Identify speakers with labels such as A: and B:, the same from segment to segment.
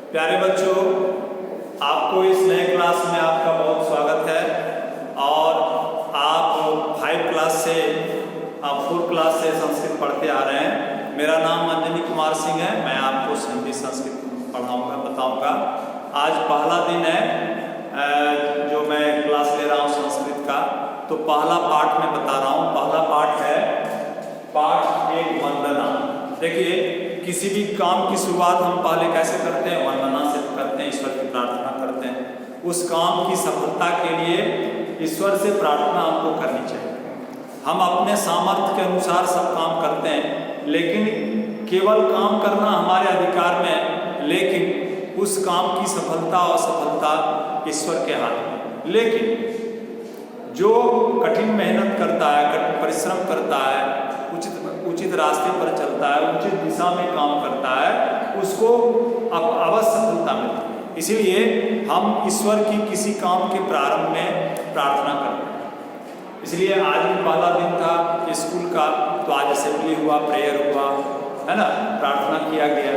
A: प्यारे बच्चों, आपको इस नए क्लास में आपका बहुत स्वागत है। और आप 5 क्लास से 4 क्लास से संस्कृत पढ़ते आ रहे हैं। मेरा नाम अंजनी कुमार सिंह है। मैं आपको हिंदी संस्कृत पढ़ाऊँगा, बताऊँगा। आज पहला दिन है जो मैं क्लास ले रहा हूँ संस्कृत का। तो पहला पाठ मैं बता रहा हूँ। पहला पाठ है पाठ 1 वंदना। देखिए, किसी भी काम की शुरुआत हम पहले कैसे करते हैं? वंदना से करते हैं, ईश्वर की प्रार्थना करते हैं। उस काम की सफलता के लिए ईश्वर से प्रार्थना हमको करनी चाहिए। हम अपने सामर्थ्य के अनुसार सब काम करते हैं, लेकिन केवल काम करना हमारे अधिकार में है, लेकिन उस काम की सफलता और असफलता ईश्वर के हाथ में। लेकिन जो कठिन मेहनत करता है, कठिन परिश्रम करता है, उचित रास्ते पर चलता है, उचित दिशा में काम करता है, उसको अवश्य सफलता मिलती है। इसीलिए हम ईश्वर की किसी काम के प्रारंभ में प्रार्थना करते हैं। इसलिए आज भी पहला दिन था स्कूल का, तो आज असेंबली हुआ, प्रेयर हुआ, है ना, प्रार्थना किया गया।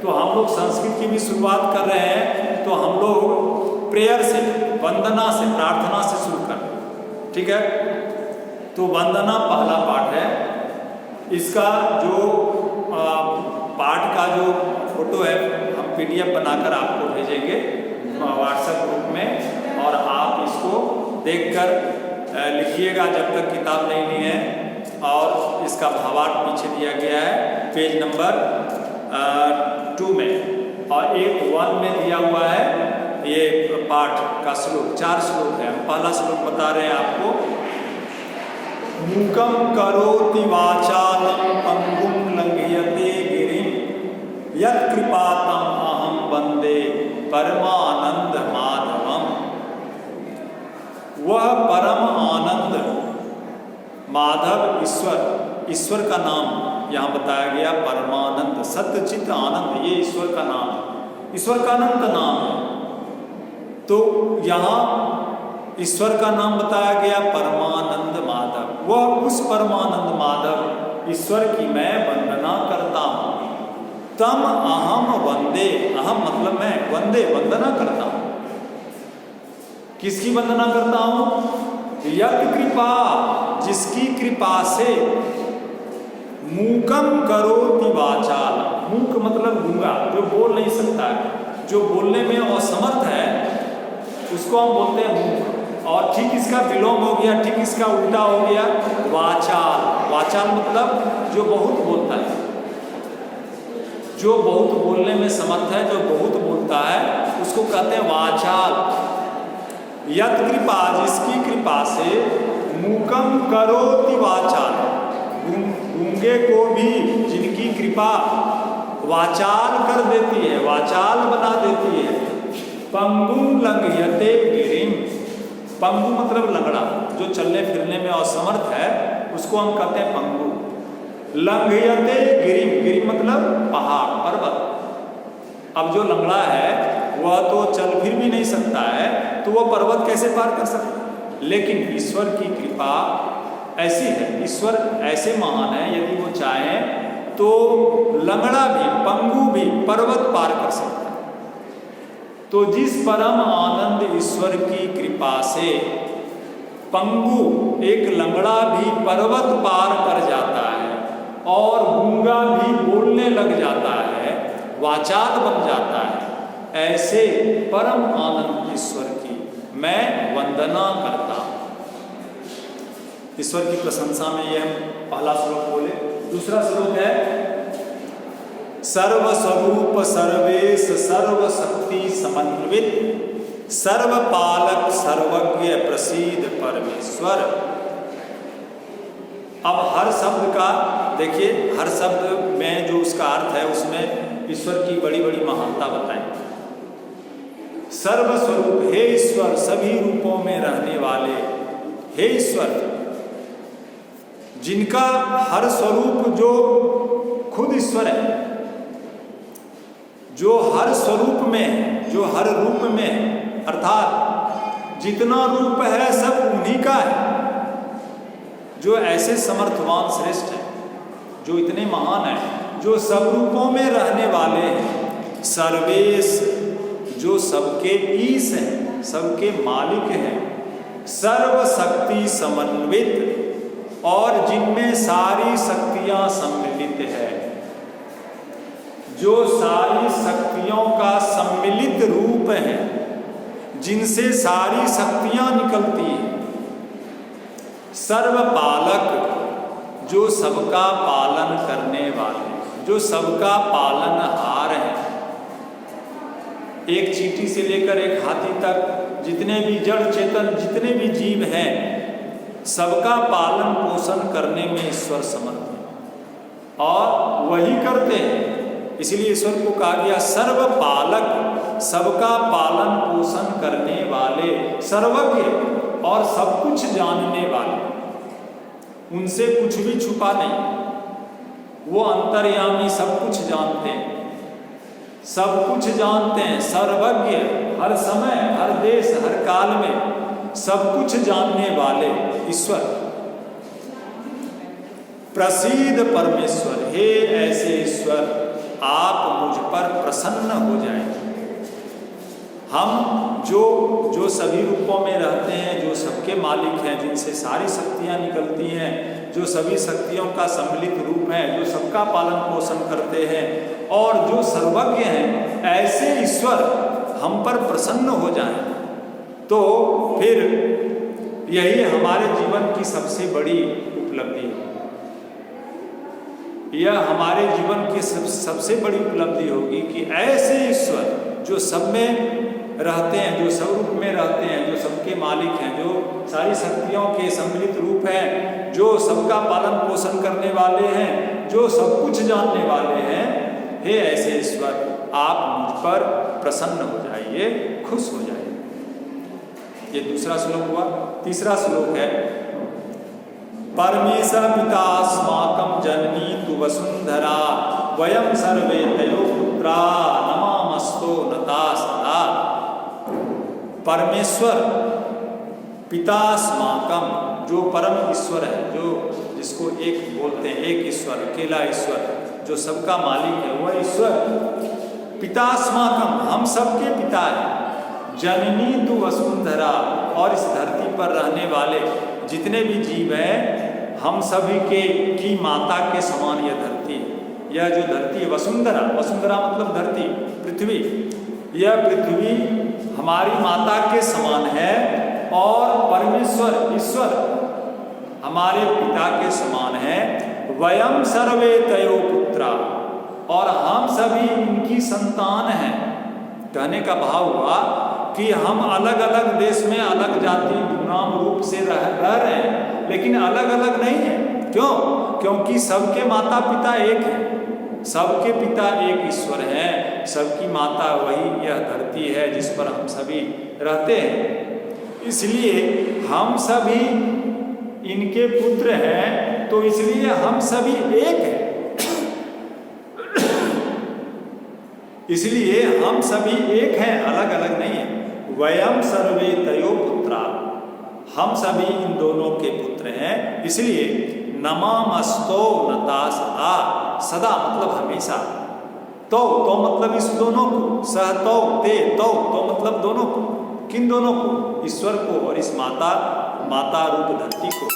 A: तो हम लोग संस्कृत की भी शुरुआत कर रहे हैं, तो हम लोग प्रेयर से, वंदना से, प्रार्थना से शुरू कर रहे हैं। ठीक है? तो वंदना पहला पाठ है। इसका जो पाठ का जो फोटो है, हम PDF बनाकर आपको भेजेंगे व्हाट्सएप ग्रुप में, और आप इसको देखकर लिखिएगा जब तक किताब नहीं ली है। और इसका भावार्थ पीछे दिया गया है पेज नंबर 2 में, और 1 में दिया हुआ है ये पाठ का श्लोक। 4 श्लोक है। हम पहला श्लोक बता रहे हैं आपको। मूकं करोति वाचालं पंगुं लंघयते गिरिं यत्कृपातम् अहं वन्दे परमानंद माधवम्। वह परम आनंद माधव ईश्वर का नाम यहाँ बताया गया। परमानंद, सत्यचित आनंद, ये ईश्वर का नाम है। ईश्वर का अनंत नाम है। तो यहाँ ईश्वर का नाम बताया गया परमानंद माधव। वह उस परमानंद माधव ईश्वर की मैं वंदना करता हूँ। तम अहम वंदे, अहम मतलब मैं, वंदे वंदना करता हूँ। किसकी वंदना करता हूँ? यत् कृपा, जिसकी कृपा से, मूकम करोति वाचाल, मूक मतलब गूंगा, जो बोल नहीं सकता है, जो बोलने में असमर्थ है, उसको हम बोलते हैं मूक। और ठीक इसका विलोम हो गया, ठीक इसका उल्टा हो गया वाचाल। वाचाल मतलब जो बहुत बोलता है, जो बहुत बोलने में समर्थ है, जो बहुत बोलता है, उसको कहते हैं वाचाल। यत् कृपा, जिसकी कृपा से, मूकम करोति वाचाल, गूंगे को भी जिनकी कृपा वाचाल कर देती है, वाचाल बना देती है। पंगुं लंघयते गिरिं, पंगु मतलब लंगड़ा, जो चलने फिरने में असमर्थ है, उसको हम कहते हैं पंगु। लंघयते गिरिं, गिरि मतलब पहाड़, पर्वत। अब जो लंगड़ा है वह तो चल फिर भी नहीं सकता है, तो वह पर्वत कैसे पार कर सकता है? लेकिन ईश्वर की कृपा ऐसी है, ईश्वर ऐसे महान है, यदि वो चाहे तो लंगड़ा भी, पंगु भी पर्वत पार कर सकता है। तो जिस परम आनंद ईश्वर की कृपा से पंगु, एक लंगड़ा भी पर्वत पार कर जाता है, और गूंगा भी बोलने लग जाता है, वाचाल बन जाता है, ऐसे परम आनंद ईश्वर की मैं वंदना करता हूँ। ईश्वर की प्रशंसा में यह पहला श्लोक बोले। दूसरा श्लोक है सर्वस्वरूप सर्वेश सर्वशक्ति समन्वित सर्वपालक सर्वज्ञ प्रसीद परमेश्वर। अब हर शब्द का देखिए, हर शब्द में जो उसका अर्थ है, उसमें ईश्वर की बड़ी बड़ी महानता बताएं। सर्वस्वरूप, हे ईश्वर, सभी रूपों में रहने वाले, हे ईश्वर, जिनका हर स्वरूप, जो खुद ईश्वर है, जो हर स्वरूप में है, जो हर रूप में है, अर्थात जितना रूप है सब उन्हीं का है, जो ऐसे समर्थवान श्रेष्ठ है, जो इतने महान है, जो सब रूपों में रहने वाले हैं, सर्वेश जो सबके ईश हैं, सबके मालिक हैं, सर्वशक्ति समन्वित और जिनमें सारी शक्तियां सम्मिलित है, जो सारी शक्तियों का सम्मिलित रूप है, जिनसे सारी शक्तियां निकलती हैं। सर्वपालक जो सबका पालन करने वाले, जो सबका पालनहार है। एक चींटी से लेकर एक हाथी तक जितने भी जड़ चेतन जितने भी जीव हैं, सबका पालन पोषण करने में ईश्वर समर्थ है और वही करते हैं। इसलिए ईश्वर को कहा गया सर्वपालक, सबका पालन पोषण करने वाले, सर्वज्ञ और सब कुछ जानने वाले। उनसे कुछ भी छुपा नहीं, वो अंतर्यामी सब कुछ जानते हैं, सब कुछ जानते हैं, सर्वज्ञ, हर समय हर देश हर काल में सब कुछ जानने वाले ईश्वर। प्रसीद परमेश्वर, हे ऐसे ईश्वर आप मुझ पर प्रसन्न हो जाएं। हम जो सभी रूपों में रहते हैं, जो सबके मालिक हैं, जिनसे सारी शक्तियां निकलती हैं, जो सभी शक्तियों का सम्मिलित रूप है, जो सबका पालन पोषण करते हैं और जो सर्वज्ञ हैं, ऐसे ईश्वर हम पर प्रसन्न हो जाएं, तो फिर यही हमारे जीवन की सबसे बड़ी उपलब्धि है। यह हमारे जीवन की सबसे बड़ी उपलब्धि होगी कि ऐसे ईश्वर जो सब में रहते हैं, जो सब रूप में रहते हैं, जो सबके मालिक हैं, जो सारी शक्तियों के सम्मिलित रूप हैं, जो सबका पालन पोषण करने वाले हैं, जो सब कुछ जानने वाले हैं, हे ऐसे ईश्वर आप मुझ पर प्रसन्न हो जाइए, खुश हो जाइए। ये दूसरा श्लोक हुआ। तीसरा श्लोक है परमेश पितास्माकं जननी तु वसुंधरा वयं सर्वे तयो पुत्रा नमामस्तो नता सदा। परमेश्वर पितास्माकं जो परम ईश्वर है, जो जिसको एक बोलते हैं, एक ईश्वर, अकेला ईश्वर, जो सबका मालिक है, वह ईश्वर पितास्माकं हम सबके पिता है। जननी तु वसुंधरा और इस धरती पर रहने वाले जितने भी जीव हैं, हम सभी की माता के समान यह धरती है। यह जो धरती है वसुंधरा, वसुंधरा मतलब धरती, पृथ्वी, यह पृथ्वी हमारी माता के समान है और परमेश्वर ईश्वर हमारे पिता के समान है। वयम सर्वे तयो पुत्रा और हम सभी इनकी संतान हैं। कहने का भाव हुआ कि हम अलग अलग देश में अलग जाति नाम रूप से रह रहे हैं, लेकिन अलग अलग नहीं है। क्यों? क्योंकि सबके माता पिता एक हैं, सबके पिता एक ईश्वर हैं, सबकी माता वही यह धरती है जिस पर हम सभी रहते हैं। इसलिए हम सभी इनके पुत्र हैं, तो इसलिए हम सभी एक हैं। इसलिए हम सभी एक हैं, अलग अलग नहीं है। वयम सर्वे तयो पुत्रा, हम सभी इन दोनों के पुत्र हैं। इसलिए नमामस्तो नता सदा, सदा मतलब हमेशा, तो मतलब इस दोनों को, सह तो मतलब दोनों को। किन दोनों को? ईश्वर को और इस माता रूप धरती को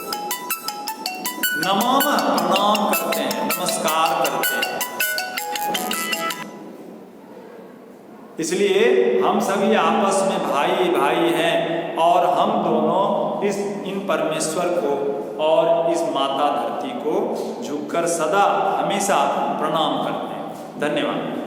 A: नमाम प्रणाम करते हैं, नमस्कार करते हैं। इसलिए हम सभी आपस में भाई भाई हैं और हम दोनों इन परमेश्वर को और इस माता धरती को झुककर सदा हमेशा प्रणाम करते हैं। धन्यवाद।